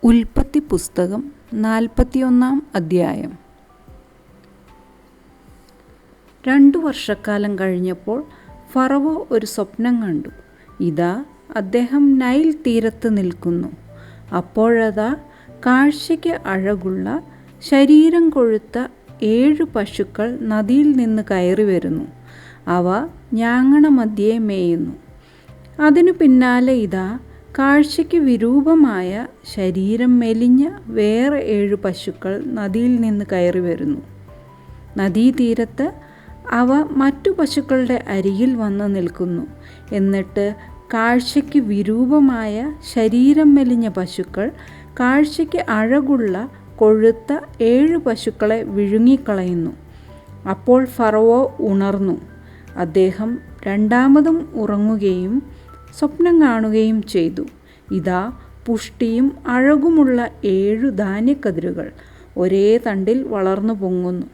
ഉൽപ്പത്തി പുസ്തകം 41 അധ്യായം. 2 വർഷക്കാലം കഴിഞ്ഞപ്പോൾ ഫറവോ ഒരു സ്വപ്നം കണ്ടു. ഇതാ, അദ്ദേഹം നൈൽ തീരത്ത് നിൽക്കുന്നു. അപ്പോഴതാ, കാഴ്ചയ്ക്ക് അഴകുള്ള, ശരീരം കൊഴുത്ത 7 പശുക്കൾ നദിയിൽ നിന്ന് കയറി വരുന്നു. അവ ഞാങ്ങണ മധ്യേ മേയുന്നു. അതിനു പിന്നാലെ ഇതാ, കാഴ്ചയ്ക്ക് വിരൂപമായ, ശരീരം മെലിഞ്ഞ വേറെ 7 പശുക്കൾ നദിയിൽ നിന്ന് കയറി വരുന്നു. നദീതീരത്ത് അവ മറ്റു പശുക്കളുടെ അരികിൽ വന്ന് നിൽക്കുന്നു. എന്നിട്ട് കാഴ്ചയ്ക്ക് വിരൂപമായ, ശരീരം മെലിഞ്ഞ പശുക്കൾ കാഴ്ചയ്ക്ക് അഴകുള്ള, കൊഴുത്ത 7 പശുക്കളെ വിഴുങ്ങിക്കളയുന്നു. അപ്പോൾ ഫറവോ ഉണർന്നു. അദ്ദേഹം രണ്ടാമതും ഉറങ്ങുകയും സ്വപ്നം കാണുകയും ചെയ്തു. ഇതാ, പുഷ്ടിയും അഴകുമുള്ള 7 ധാന്യക്കതിരുകൾ ഒരേ തണ്ടിൽ വളർന്നു പൊങ്ങുന്നു.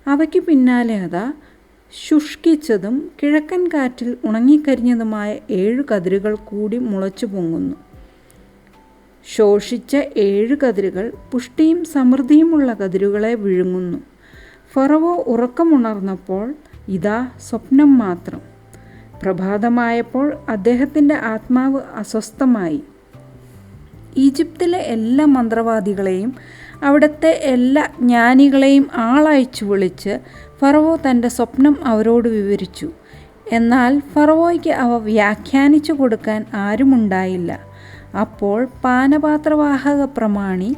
അവയ്ക്ക് പിന്നാലെ അതാ, ശുഷ്കിച്ചതും കിഴക്കൻ കാറ്റിൽ ഉണങ്ങിക്കരിഞ്ഞതുമായ 7 കതിരുകൾ കൂടി മുളച്ചു പൊങ്ങുന്നു. ശോഷിച്ച 7 കതിരുകൾ പുഷ്ടിയും സമൃദ്ധിയുമുള്ള കതിരുകളെ വിഴുങ്ങുന്നു. ഫറവോ ഉറക്കമുണർന്നപ്പോൾ ഇതാ, സ്വപ്നം മാത്രം. പ്രഭാതമായപ്പോൾ അദ്ദേഹത്തിൻ്റെ ആത്മാവ് അസ്വസ്ഥമായി. ഈജിപ്തിലെ എല്ലാ മന്ത്രവാദികളെയും അവിടുത്തെ എല്ലാ ജ്ഞാനികളെയും ആളയച്ചു വിളിച്ച് ഫറവോ തൻ്റെ സ്വപ്നം അവരോട് വിവരിച്ചു. എന്നാൽ ഫറവോയ്ക്ക് അവ വ്യാഖ്യാനിച്ചു കൊടുക്കാൻ ആരുമുണ്ടായില്ല. അപ്പോൾ പാനപാത്രവാഹക പ്രമാണി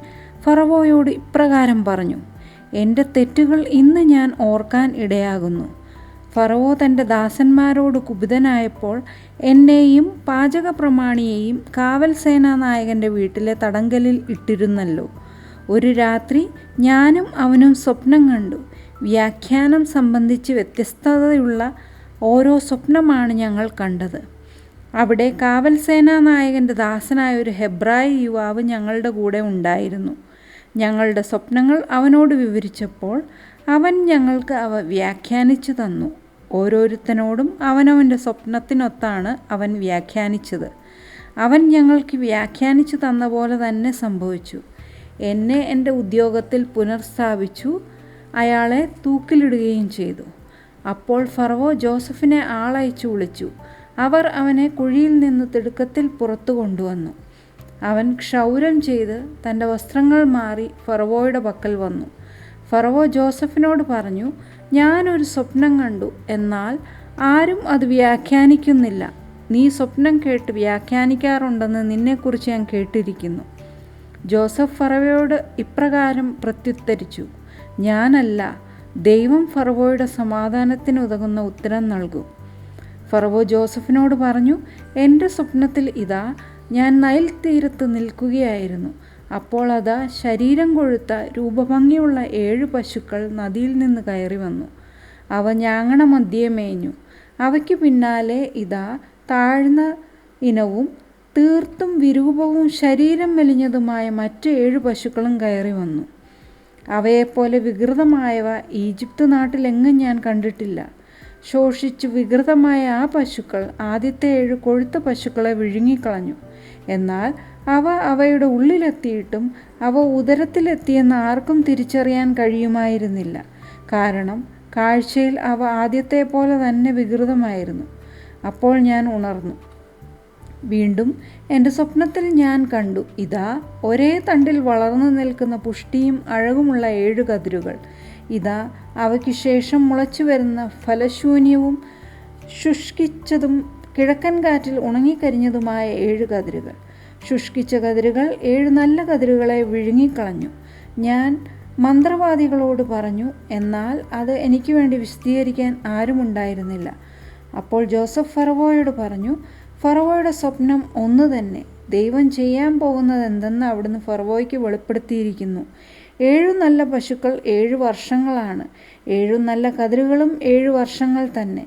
ഫറവോയോട് ഇപ്രകാരം പറഞ്ഞു: എൻ്റെ തെറ്റുകൾ ഇന്ന് ഞാൻ ഓർക്കാൻ ഇടയാകുന്നു. ഫറവോ തൻ്റെ ദാസന്മാരോട് കുപിതനായപ്പോൾ എന്നെയും പാചക പ്രമാണിയെയും കാവൽ സേനാനായകൻ്റെ വീട്ടിലെ തടങ്കലിൽ ഇട്ടിരുന്നല്ലോ. ഒരു രാത്രി ഞാനും അവനും സ്വപ്നം കണ്ടു. വ്യാഖ്യാനം സംബന്ധിച്ച് വ്യത്യസ്തതയുള്ള ഓരോ സ്വപ്നമാണ് ഞങ്ങൾ കണ്ടത്. അവിടെ കാവൽ സേനാനായകൻ്റെ ദാസനായ ഒരു ഹെബ്രായ യുവാവ് ഞങ്ങളുടെ കൂടെ ഉണ്ടായിരുന്നു. ഞങ്ങളുടെ സ്വപ്നങ്ങൾ അവനോട് വിവരിച്ചപ്പോൾ അവൻ ഞങ്ങൾക്ക് അവ വ്യാഖ്യാനിച്ചു തന്നു. ഓരോരുത്തനോടും അവനവൻ്റെ സ്വപ്നത്തിനൊത്താണ് അവൻ വ്യാഖ്യാനിച്ചത്. അവൻ ഞങ്ങൾക്ക് വ്യാഖ്യാനിച്ചു തന്ന പോലെ തന്നെ സംഭവിച്ചു. എന്നെ എൻ്റെ ഉദ്യോഗത്തിൽ പുനഃസ്ഥാപിച്ചു, അയാളെ തൂക്കിലിടുകയും ചെയ്തു. അപ്പോൾ ഫറവോ ജോസഫിനെ ആളയച്ചു വിളിച്ചു. അവർ അവനെ കുഴിയിൽ നിന്ന് തിടുക്കത്തിൽ പുറത്തു കൊണ്ടുവന്നു. അവൻ ക്ഷൗരം ചെയ്ത് തൻ്റെ വസ്ത്രങ്ങൾ മാറി ഫറവോയുടെ പക്കൽ വന്നു. ഫറവോ ജോസഫിനോട് പറഞ്ഞു: ഞാനൊരു സ്വപ്നം കണ്ടു, എന്നാൽ ആരും അത് വ്യാഖ്യാനിക്കുന്നില്ല. നീ സ്വപ്നം കേട്ട് വ്യാഖ്യാനിക്കാറുണ്ടെന്ന് നിന്നെക്കുറിച്ച് ഞാൻ കേട്ടിരിക്കുന്നു. ജോസഫ് ഫറവോയോട് ഇപ്രകാരം പ്രത്യുത്തരിച്ചു: ഞാനല്ല, ദൈവം ഫറവോയുടെ സമാധാനത്തിന് ഉതകുന്ന ഉത്തരം നൽകും. ഫറവോ ജോസഫിനോട് പറഞ്ഞു: എൻ്റെ സ്വപ്നത്തിൽ ഇതാ, ഞാൻ നൈൽ തീരത്ത് നിൽക്കുകയായിരുന്നു. അപ്പോൾ അതാ, ശരീരം കൊഴുത്ത, രൂപഭംഗിയുള്ള 7 പശുക്കൾ നദിയിൽ നിന്ന് കയറി വന്നു. അവ ഞാങ്ങണ മധ്യേ മേഞ്ഞു. അവയ്ക്ക് പിന്നാലെ ഇതാ, താഴ്ന്ന ഇനവും തീർത്തും വിരൂപവും ശരീരം മെലിഞ്ഞതുമായ മറ്റ് 7 പശുക്കളും കയറി വന്നു. അവയെപ്പോലെ വികൃതമായവ ഈജിപ്ത് നാട്ടിലെങ്ങും ഞാൻ കണ്ടിട്ടില്ല. ശോഷിച്ചു വികൃതമായ ആ പശുക്കൾ ആദ്യത്തെ 7 കൊഴുത്ത പശുക്കളെ വിഴുങ്ങിക്കളഞ്ഞു. എന്നാൽ അവ അവയുടെ ഉള്ളിലെത്തിയിട്ടും അവ ഉദരത്തിലെത്തിയെന്ന് ആർക്കും തിരിച്ചറിയാൻ കഴിയുമായിരുന്നില്ല. കാരണം കാഴ്ചയിൽ അവ ആദ്യത്തെ പോലെ തന്നെ വികൃതമായിരുന്നു. അപ്പോൾ ഞാൻ ഉണർന്നു. വീണ്ടും എൻ്റെ സ്വപ്നത്തിൽ ഞാൻ കണ്ടു. ഇതാ, ഒരേ തണ്ടിൽ വളർന്നു നിൽക്കുന്ന പുഷ്ടിയും അഴകുമുള്ള 7 കതിരുകൾ. ഇതാ, അവയ്ക്ക് ശേഷം മുളച്ചു വരുന്ന ഫലശൂന്യവും ശുഷ്കിച്ചതും കിഴക്കൻ കാറ്റിൽ ഉണങ്ങിക്കരിഞ്ഞതുമായ 7 കതിരുകൾ. ശുഷ്കിച്ച കതിരുകൾ 7 നല്ല കതിരുകളെ വിഴുങ്ങിക്കളഞ്ഞു. ഞാൻ മന്ത്രവാദികളോട് പറഞ്ഞു, എന്നാൽ അത് എനിക്ക് വേണ്ടി വിശദീകരിക്കാൻ ആരുമുണ്ടായിരുന്നില്ല. അപ്പോൾ ജോസഫ് ഫറവോയോട് പറഞ്ഞു: ഫറവോയുടെ സ്വപ്നം ഒന്ന് തന്നെ. ദൈവം ചെയ്യാൻ പോകുന്നത് എന്തെന്ന് അവിടുന്ന് ഫറവോയ്ക്ക് വെളിപ്പെടുത്തിയിരിക്കുന്നു. 7 നല്ല പശുക്കൾ 7 വർഷങ്ങളാണ്. 7 നല്ല കതിരുകളും 7 വർഷങ്ങൾ തന്നെ.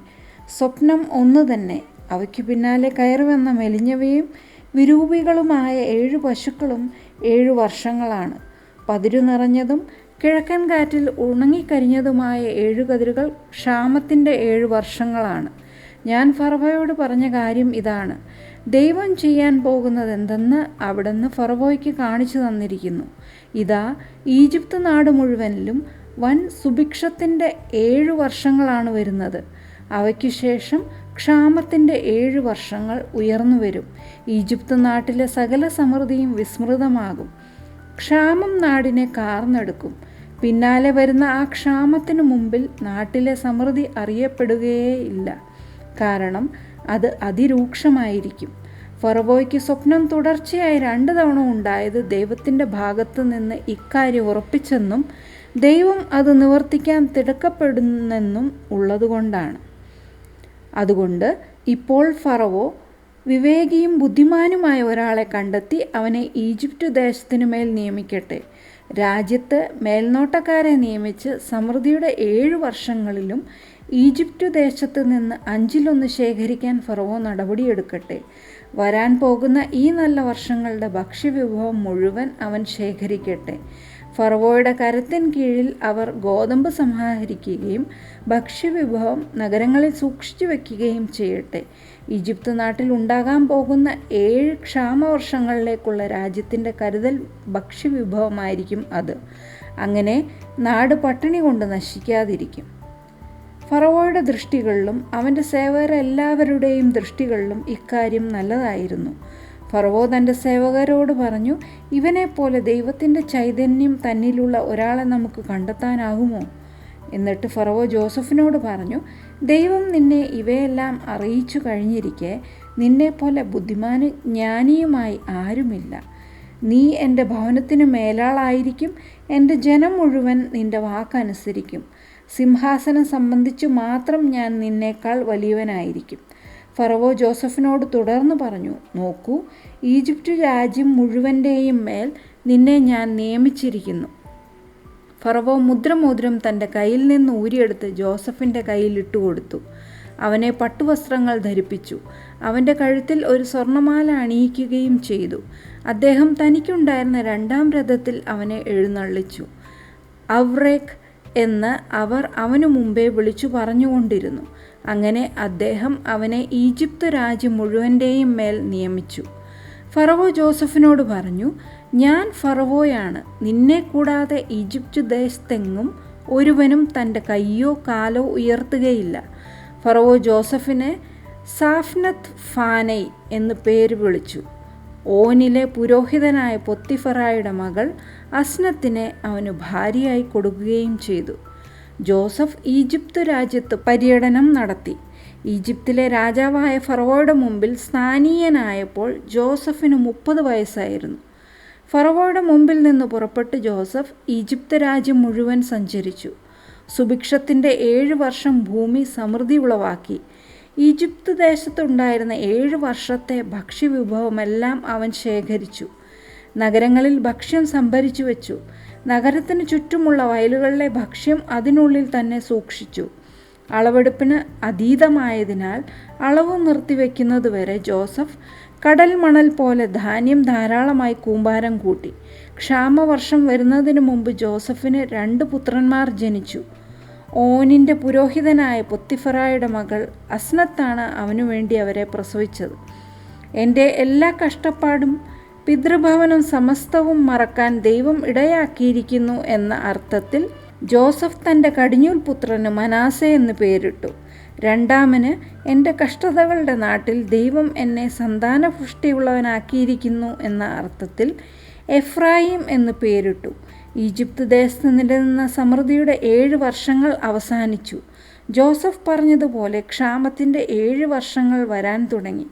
സ്വപ്നം ഒന്ന് തന്നെ. അവയ്ക്ക് പിന്നാലെ കയറി വന്ന മെലിഞ്ഞവയും വിരൂപികളുമായ 7 പശുക്കളും 7 വർഷങ്ങളാണ്. പതിരു നിറഞ്ഞതും കിഴക്കൻ കാറ്റിൽ ഉണങ്ങിക്കരിഞ്ഞതുമായ 7 കതിരുകൾ ക്ഷാമത്തിൻ്റെ 7 വർഷങ്ങളാണ്. ഞാൻ ഫറവോയോട് പറഞ്ഞ കാര്യം ഇതാണ്: ദൈവം ചെയ്യാൻ പോകുന്നത് എന്തെന്ന് അവിടുന്ന് ഫറവോയ്ക്ക് കാണിച്ചു തന്നിരിക്കുന്നു. ഇതാ, ഈജിപ്ത് നാട് മുഴുവനിലും വൻ സുഭിക്ഷത്തിൻ്റെ 7 വർഷങ്ങളാണ് വരുന്നത്. അവയ്ക്കു ശേഷം ക്ഷാമത്തിൻ്റെ 7 വർഷങ്ങൾ ഉയർന്നു വരും. ഈജിപ്ത് നാട്ടിലെ സകല സമൃദ്ധിയും വിസ്മൃതമാകും. ക്ഷാമം നാടിനെ കാർന്നെടുക്കും. പിന്നാലെ വരുന്ന ആ ക്ഷാമത്തിനു മുമ്പിൽ നാട്ടിലെ സമൃദ്ധി അറിയപ്പെടുകയേ ഇല്ല. കാരണം അത് അതിരൂക്ഷമായിരിക്കും. ഫറവോയ്ക്ക് സ്വപ്നം തുടർച്ചയായി 2 തവണ ഉണ്ടായത് ദൈവത്തിൻ്റെ ഭാഗത്ത് നിന്ന് ഇക്കാര്യം ഉറപ്പിച്ചെന്നും ദൈവം അത് നിവർത്തിക്കാൻ തിടുക്കപ്പെടുന്നെന്നും ഉള്ളതുകൊണ്ടാണ്. അതുകൊണ്ട് ഇപ്പോൾ ഫറവോ വിവേകിയും ബുദ്ധിമാനുമായ ഒരാളെ കണ്ടെത്തി അവനെ ഈജിപ്റ്റ് ദേശത്തിനു മേൽ നിയമിക്കട്ടെ. രാജ്യത്ത് മേൽനോട്ടക്കാരെ നിയമിച്ച് സമൃദ്ധിയുടെ 7 വർഷങ്ങളിലും ഈജിപ്റ്റ് ദേശത്ത് നിന്ന് 1/5 ശേഖരിക്കാൻ ഫറവോ നടപടിയെടുക്കട്ടെ. വരാൻ പോകുന്ന ഈ നല്ല വർഷങ്ങളുടെ ഭക്ഷ്യവിഭവം മുഴുവൻ അവൻ ശേഖരിക്കട്ടെ. ഫറവോയുടെ കരത്തിൻ കീഴിൽ അവർ ഗോതമ്പ് സമാഹരിക്കുകയും ഭക്ഷ്യവിഭവം നഗരങ്ങളിൽ സൂക്ഷിച്ചു വയ്ക്കുകയും ചെയ്യട്ടെ. ഈജിപ്ത് നാട്ടിൽ ഉണ്ടാകാൻ പോകുന്ന 7 ക്ഷാമവർഷങ്ങളിലേക്കുള്ള രാജ്യത്തിൻ്റെ കരുതൽ ഭക്ഷ്യവിഭവമായിരിക്കും അത്. അങ്ങനെ നാട് പട്ടിണി കൊണ്ട് നശിക്കാതിരിക്കും. ഫറവോയുടെ ദൃഷ്ടികളിലും അവൻ്റെ സേവകരെല്ലാവരുടെയും ദൃഷ്ടികളിലും ഇക്കാര്യം നല്ലതായിരുന്നു. ഫറവോ തൻ്റെ സേവകരോട് പറഞ്ഞു, ഇവനെപ്പോലെ ദൈവത്തിൻ്റെ ചൈതന്യം തന്നിലുള്ള ഒരാളെ നമുക്ക് കണ്ടെത്താനാകുമോ? എന്നിട്ട് ഫറവോ ജോസഫിനോട് പറഞ്ഞു, ദൈവം നിന്നെ ഇവയെല്ലാം അറിയിച്ചു കഴിഞ്ഞിരിക്കെ നിന്നെപ്പോലെ ബുദ്ധിമാനും ജ്ഞാനിയുമായി ആരുമില്ല. നീ എൻ്റെ ഭവനത്തിന് മേലാളായിരിക്കും. എൻ്റെ ജനം മുഴുവൻ നിൻ്റെ വാക്കനുസരിക്കും. സിംഹാസനം സംബന്ധിച്ചു മാത്രം ഞാൻ നിന്നേക്കാൾ വലിയവനായിരിക്കും. ഫറവോ ജോസഫിനോട് തുടർന്ന് പറഞ്ഞു, നോക്കൂ, ഈജിപ്റ്റ് രാജ്യം മുഴുവൻ്റെയും മേൽ നിന്നെ ഞാൻ നിയമിച്ചിരിക്കുന്നു. ഫറവോ മുദ്രമോതിരം തൻ്റെ കയ്യിൽ നിന്ന് ഊരിയെടുത്ത് ജോസഫിൻ്റെ കയ്യിൽ ഇട്ടുകൊടുത്തു. അവനെ പട്ടുവസ്ത്രങ്ങൾ ധരിപ്പിച്ചു. അവൻ്റെ കഴുത്തിൽ ഒരു സ്വർണ്ണമാല അണിയിക്കുകയും ചെയ്തു. അദ്ദേഹം തനിക്കുണ്ടായിരുന്ന 2-ാം രഥത്തിൽ അവനെ എഴുന്നള്ളിച്ചു. അവ്രേക്ക് എന്ന് അവർ അവനു മുമ്പേ വിളിച്ചു പറഞ്ഞുകൊണ്ടിരുന്നു. അങ്ങനെ അദ്ദേഹം അവനെ ഈജിപ്ത് രാജ്യം മുഴുവൻ്റെയും മേൽ നിയമിച്ചു. ഫറവോ ജോസഫിനോട് പറഞ്ഞു, ഞാൻ ഫറവോയാണ്. നിന്നെ കൂടാതെ ഈജിപ്റ്റ് ദേശത്തെങ്ങും ഒരുവനും തൻ്റെ കയ്യോ കാലോ ഉയർത്തുകയില്ല. ഫറവോ ജോസഫിനെ സാഫ്നത്ത് ഫാനൈ എന്ന് പേര് വിളിച്ചു. ഓനിലെ പുരോഹിതനായ പൊത്തിഫറായുടെ മകൾ അസ്നത്തിനെ അവന് ഭാര്യയായി കൊടുക്കുകയും ചെയ്തു. ജോസഫ് ഈജിപ്ത് രാജ്യത്ത് പര്യടനം നടത്തി. ഈജിപ്തിലെ രാജാവായ ഫറവോയുടെ മുമ്പിൽ സ്ഥാനീയനായപ്പോൾ ജോസഫിന് 30 വയസ്സായിരുന്നു. ഫറവോയുടെ മുമ്പിൽ നിന്ന് പുറപ്പെട്ട് ജോസഫ് ഈജിപ്ത് രാജ്യം മുഴുവൻ സഞ്ചരിച്ചു. സുഭിക്ഷത്തിൻ്റെ 7 വർഷം ഭൂമി സമൃദ്ധി ഉളവാക്കി. ഈജിപ്ത് ദേശത്തുണ്ടായിരുന്ന 7 വർഷത്തെ ഭക്ഷ്യവിഭവമെല്ലാം അവൻ ശേഖരിച്ചു. നഗരങ്ങളിൽ ഭക്ഷ്യം സംഭരിച്ചു വെച്ചു. നഗരത്തിന് ചുറ്റുമുള്ള വയലുകളിലെ ഭക്ഷ്യം അതിനുള്ളിൽ തന്നെ സൂക്ഷിച്ചു. അളവെടുപ്പിന് അതീതമായതിനാൽ അളവ് നിർത്തിവെക്കുന്നതുവരെ ജോസഫ് കടൽ മണൽ പോലെ ധാന്യം ധാരാളമായി കൂമ്പാരം കൂട്ടി. ക്ഷാമവർഷം വരുന്നതിന് മുമ്പ് ജോസഫിന് 2 പുത്രന്മാർ ജനിച്ചു. ഓനിൻ്റെ പുരോഹിതനായ പൊത്തിഫറായുടെ മകൾ അസ്നത്താണ് അവനു വേണ്ടി അവരെ പ്രസവിച്ചത്. എൻ്റെ എല്ലാ കഷ്ടപ്പാടും പിതൃഭവനം സമസ്തവും മറക്കാൻ ദൈവം ഇടയാക്കിയിരിക്കുന്നു എന്ന അർത്ഥത്തിൽ ജോസഫ് തൻ്റെ കടിഞ്ഞൂൽ പുത്രന് മനാസെ എന്ന് പേരിട്ടു. 2-ാമന് എൻ്റെ കഷ്ടതകളുടെ നാട്ടിൽ ദൈവം എന്നെ സന്താനപുഷ്ടിയുള്ളവനാക്കിയിരിക്കുന്നു എന്ന അർത്ഥത്തിൽ എഫ്രായിം എന്ന് പേരിട്ടു. ഈജിപ്ത് ദേശത്ത് നിലനിന്ന സമൃദ്ധിയുടെ 7 വർഷങ്ങൾ അവസാനിച്ചു. ജോസഫ് പറഞ്ഞതുപോലെ ക്ഷാമത്തിൻ്റെ 7 വർഷങ്ങൾ വരാൻ തുടങ്ങി.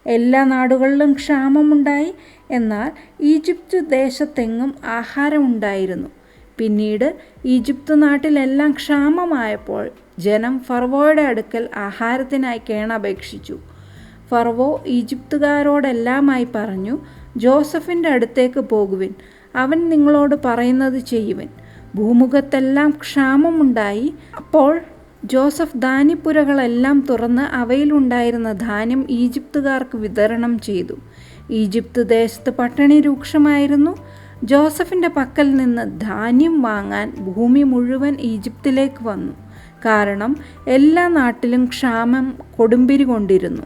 എല്ലാ നാടുകളിലും ക്ഷാമമുണ്ടായി. എന്നാൽ ഈജിപ്ത് ദേശത്തെങ്ങും ആഹാരമുണ്ടായിരുന്നു. പിന്നീട് ഈജിപ്ത് നാട്ടിലെല്ലാം ക്ഷാമമായപ്പോൾ ജനം ഫറവോയുടെ അടുക്കൽ ആഹാരത്തിനായി കേണപേക്ഷിച്ചു. ഫറവോ ഈജിപ്തുകാരോടെല്ലാമായി പറഞ്ഞു, ജോസഫിൻ്റെ അടുത്തേക്ക് പോകുവിൻ, അവൻ നിങ്ങളോട് പറയുന്നത് ചെയ്യുവിൻ. ഭൂമുഖത്തെല്ലാം ക്ഷാമമുണ്ടായി. അപ്പോൾ ജോസഫ് ധാന്യപ്പുരകളെല്ലാം തുറന്ന് അവയിലുണ്ടായിരുന്ന ധാന്യം ഈജിപ്തുകാർക്ക് വിതരണം ചെയ്തു. ഈജിപ്ത് ദേശത്ത് പട്ടിണി രൂക്ഷമായിരുന്നു. ജോസഫിൻ്റെ പക്കൽ നിന്ന് ധാന്യം വാങ്ങാൻ ഭൂമി മുഴുവൻ ഈജിപ്തിലേക്ക് വന്നു. കാരണം എല്ലാ നാട്ടിലും ക്ഷാമം കൊടുമ്പിരി കൊണ്ടിരുന്നു.